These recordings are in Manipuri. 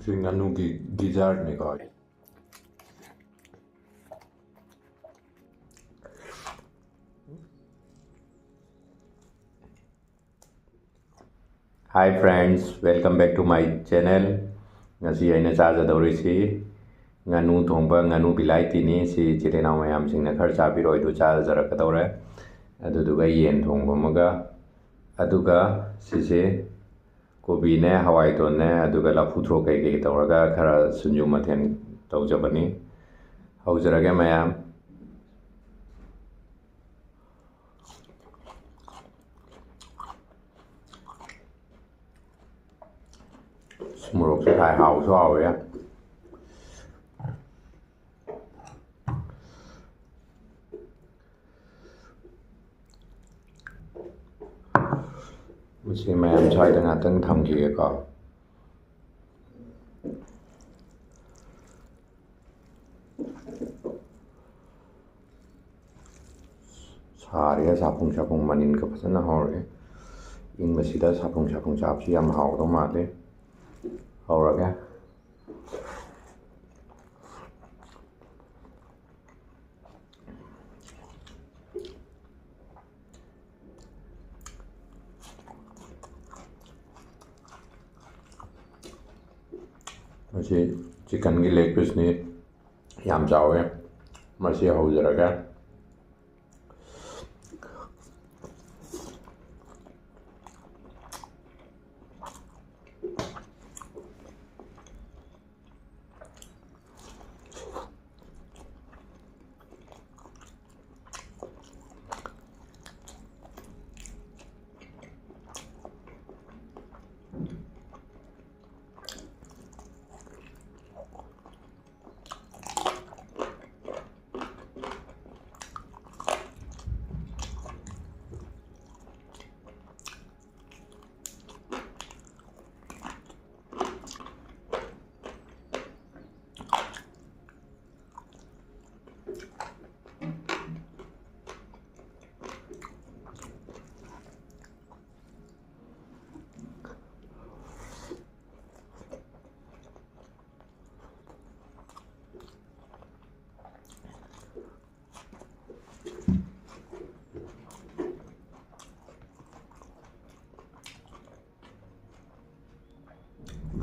ꯁꯤ ꯉꯥꯅꯨꯒꯤ ꯒꯤꯖꯥꯔꯠꯅꯤꯀꯣ. Hi friends, welcome back to my channel. Ngasi aina chajadorisi nganu thongba nganu bilaitini si chirena mayam singna khar chabiro idu chajarakadore aduduga yen thongba maga aduga sise kobi ne hawai ton ne aduga lafu thro kai kai tawraga khara sunju mathen tawjabani hawjarage mayam. Murok sa thai hao so hao ya. Masi mayam chai da ngatang thamki ka. Sariya sapung manin ka pasana hore. Ing masida sapung chapsi yam hao do mate. Hauraga. Masi chicken ki leg piece ni yam chawe. Masi haujaraga.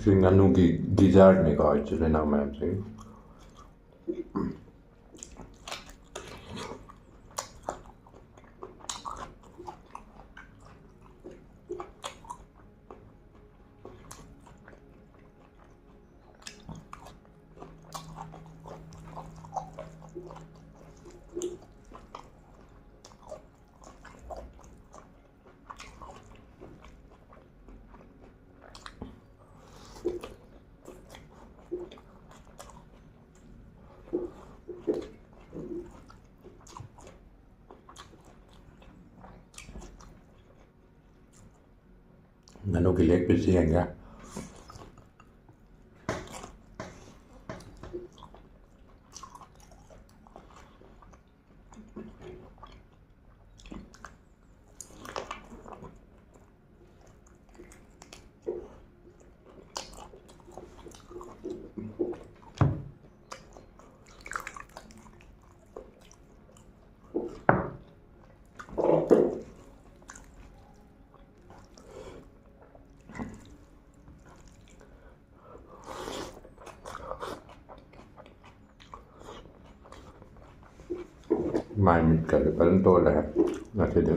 Si nganu gizzard ni ka chirena mayam sing. Nganu ki leg piece yenga. Mai mit ka palan to la na te de.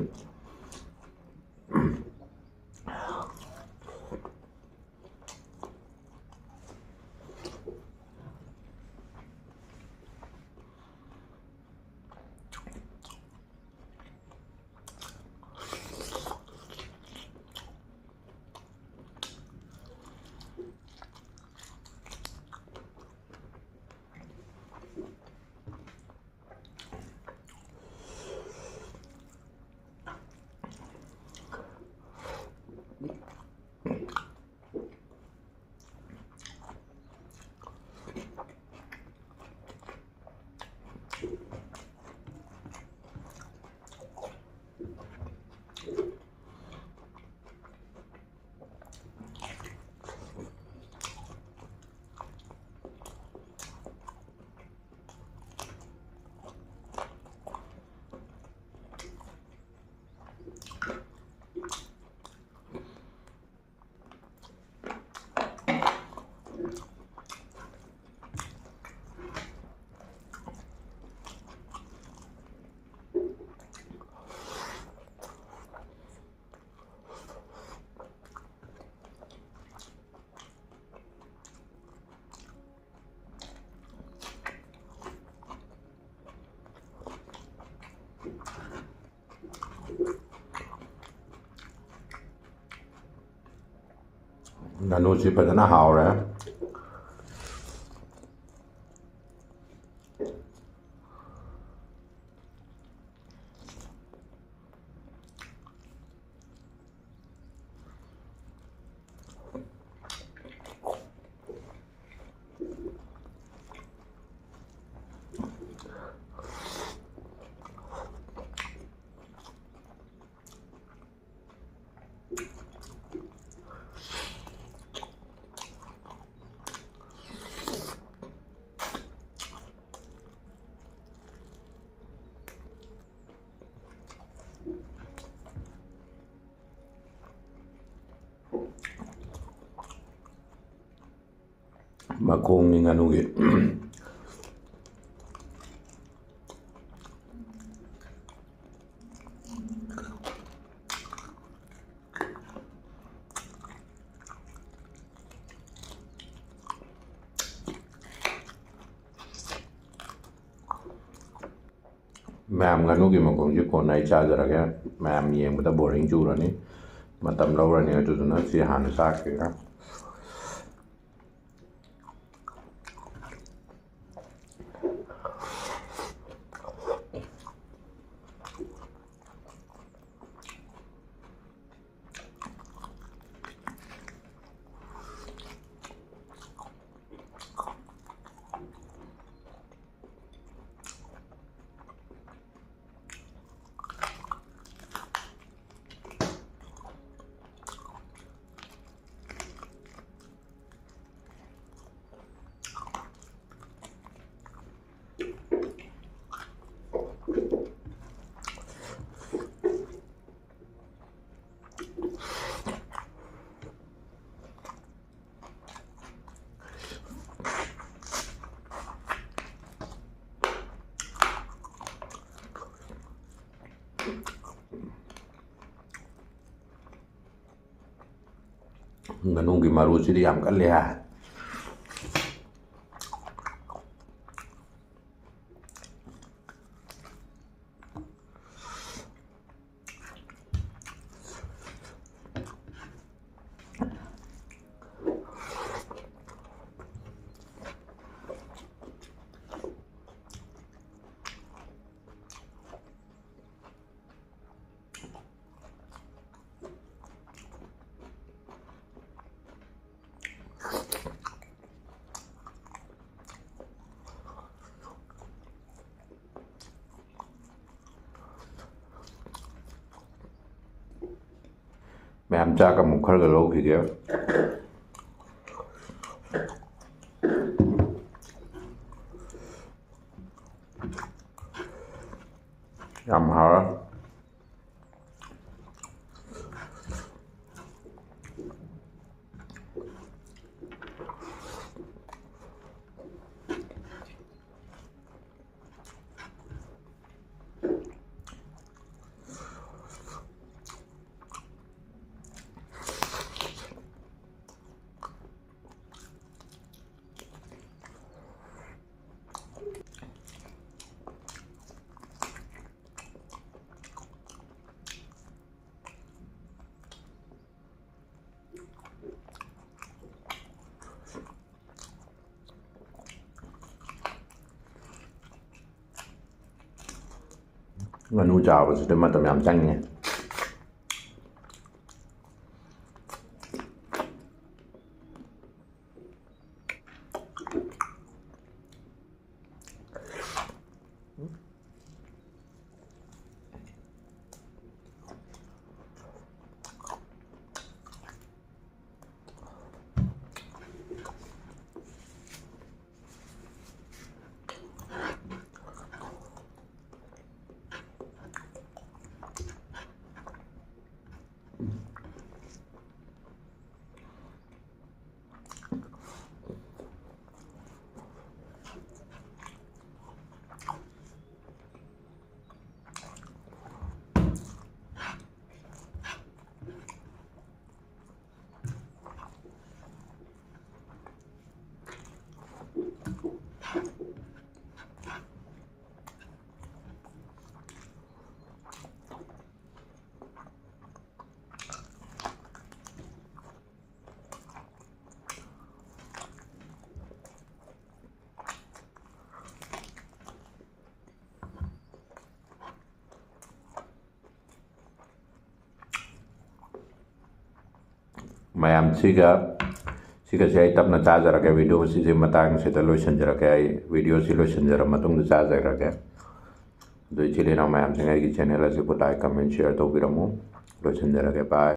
ꯉꯥꯅꯨꯁꯤ ꯐꯖꯅ ꯍꯥꯎꯔꯦ. ꯃꯈꯣꯡꯅꯤ ꯉꯥꯅꯨꯒꯤ. ꯃꯌꯥꯝ ꯉꯥꯅꯨꯒꯤ ꯃꯈꯣꯡꯁꯤ ꯀꯣꯟꯅ ꯑꯩ ꯆꯥꯖꯔꯒꯦ. ꯃꯌꯥꯝ ꯌꯦꯡꯕꯗ ꯕꯣꯔꯤꯡ ꯆꯨꯔꯅꯤ, ꯃꯇꯝ ꯂꯧꯔꯅꯤ. ꯑꯗꯨꯗꯨꯅ ꯁꯤ ꯍꯥꯟꯅ ꯆꯥꯈꯤꯒꯦ. ꯉꯥꯅꯨꯒꯤ ꯃꯔꯨꯁꯤꯗꯤ ꯌꯥꯝ ꯀꯜꯂꯤ ꯍꯥ. ꯃꯌꯥꯝ ꯆꯥꯛ ꯑꯃꯨꯛ ꯈꯔꯒ ꯂꯧꯈꯤꯒꯦ. ꯌꯥꯝ ꯍꯥꯎꯔꯦ. ꯉꯥꯅꯨ ꯆꯥꯕꯁꯤꯗ ꯃꯇꯝ ꯌꯥꯝ ꯆꯪꯉꯦ. ꯃꯌꯥꯝꯁꯤꯒ ꯁꯤꯒꯁꯦ ꯑꯩ ꯇꯞꯅ ꯆꯥꯖꯔꯒꯦ ꯚꯤꯗꯤꯑꯣꯁꯤꯁꯦ ꯃꯇꯥꯡꯁꯤꯗ ꯂꯣꯏꯁꯤꯟꯖꯔꯒꯦ ꯑꯩ ꯚꯤꯗꯤꯑꯣꯁꯤ ꯂꯣꯏꯁꯤꯟꯖꯔ ꯃꯇꯨꯡꯗ ꯆꯥꯖꯔꯒꯦ ꯑꯗꯣ ꯏꯆꯤꯜ ꯏꯅꯥꯎ ꯃꯌꯥꯝꯁꯤꯡ ꯑꯩꯒꯤ ꯆꯦꯅꯦꯜ ꯑꯁꯤꯕꯨ ꯂꯥꯏꯛ ꯀꯃꯦꯟ ꯁꯤꯌꯔ ꯇꯧꯕꯤꯔꯝꯃꯨ ꯂꯣꯏꯁꯤꯟꯖꯔꯒꯦ ꯕꯥꯏ